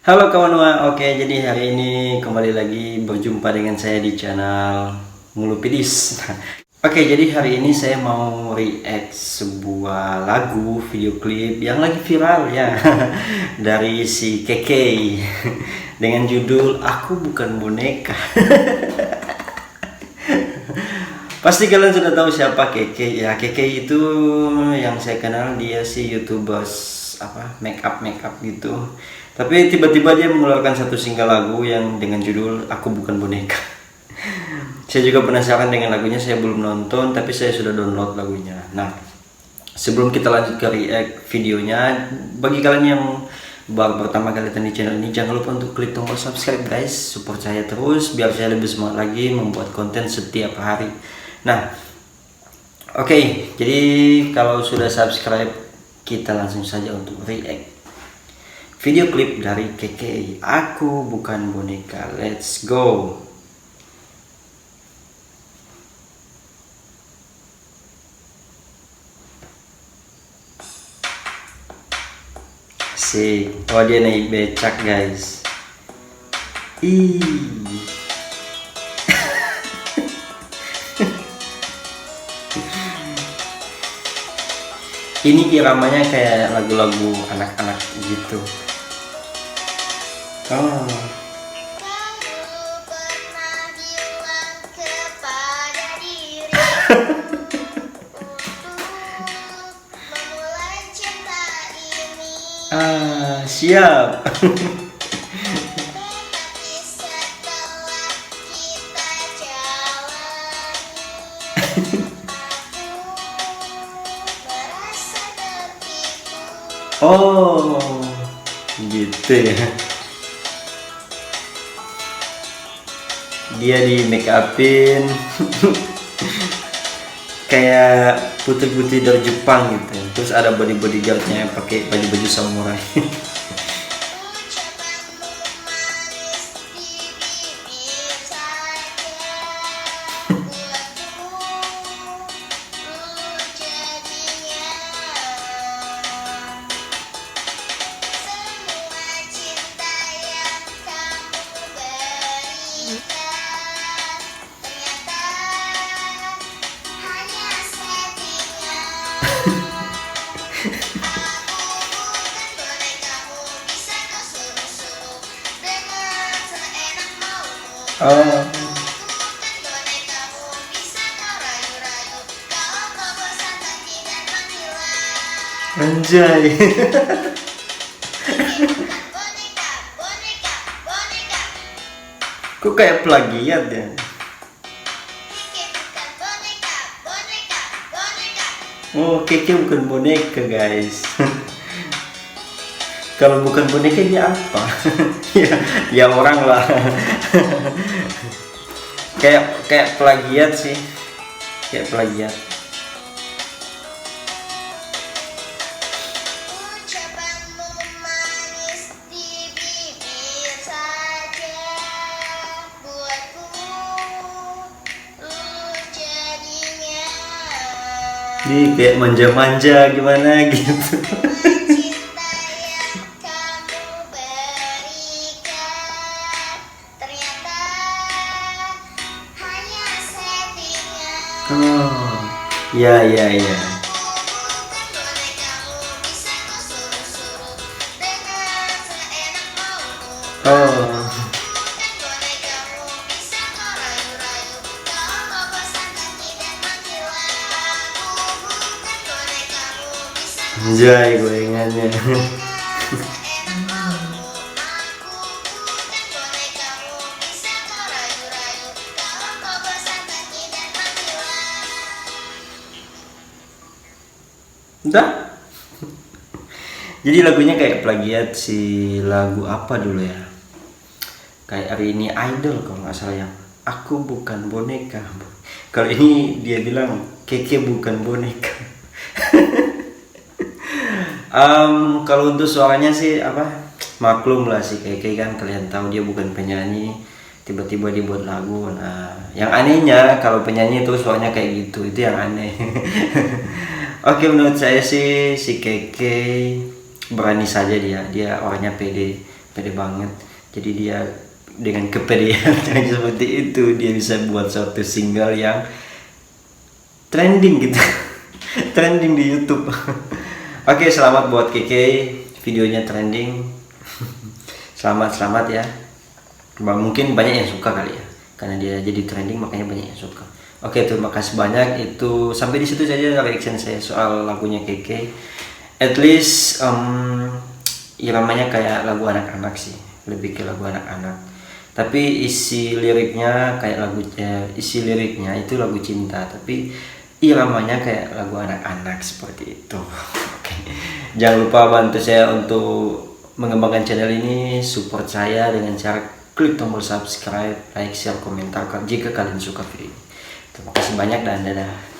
Halo kawan Wa, oke jadi hari ini kembali lagi berjumpa dengan saya di channel Mulupidis. Oke jadi hari ini saya mau react sebuah lagu video klip yang lagi viral ya dari si Keke dengan judul Aku Bukan Boneka. Pasti kalian sudah tahu siapa Keke ya. Keke itu yang saya kenal, dia si YouTubers make up gitu. Tapi tiba-tiba dia mengeluarkan satu single lagu yang dengan judul Aku Bukan Boneka. Saya juga penasaran dengan lagunya, saya belum nonton tapi saya sudah download lagunya. Nah, sebelum kita lanjut ke react videonya, bagi kalian yang baru pertama kali datang di channel ini, jangan lupa untuk klik tombol subscribe guys, support saya terus biar saya lebih semangat lagi membuat konten setiap hari. Nah, oke, jadi kalau sudah subscribe, kita langsung saja untuk react video klip dari Keke, Aku Bukan Boneka. Let's go. Asik. Oh, dia naik becak guys. Ih. Ini iramanya kayak lagu-lagu anak-anak gitu. Oh. Siap. Oh, gitu ya. Dia di make upin kayak putri-putri dari Jepang gitu. Terus ada bodyguardnya yang pakai baju-baju samurai. Oh, anjay. Kok kayak plagiat ya? Oh, Keke bukan boneka guys. Kalau bukan boneka dia apa? ya orang lah. kayak plagiat sih. Kayak plagiat. Ini kayak manja-manja gimana gitu. Oh, ya ya ya. Oh, anjay goyangannya. Udah. Jadi lagunya kayak plagiat si lagu apa dulu ya? Kayak hari ini Idol kalau nggak salah, yang Aku Bukan Boneka. Kalau ini dia bilang Keke bukan boneka. Kalau untuk suaranya sih maklum lah, si Keke kan kalian tahu dia bukan penyanyi, tiba-tiba dibuat lagu. Nah, yang anehnya kalau penyanyi itu suaranya kayak gitu, itu yang aneh. Oke, menurut saya sih si Keke berani saja, dia orangnya pede pede banget. Jadi dia dengan kepedean seperti itu dia bisa buat suatu single yang trending gitu. Trending di YouTube. Oke, selamat buat Keke, videonya trending. Selamat ya. Mungkin banyak yang suka kali ya, karena dia jadi trending makanya banyak yang suka. Oke, terima kasih banyak. Itu sampai di situ saja reaction saya soal lagunya Keke. At least iramanya kayak lagu anak-anak sih, lebih ke lagu anak-anak. Tapi isi liriknya itu lagu cinta, tapi iramanya kayak lagu anak-anak seperti itu. Oke. Jangan lupa bantu saya untuk mengembangkan channel ini, support saya dengan cara klik tombol subscribe, like, share, komentar jika kalian suka video ini. Terima kasih banyak dan dadah.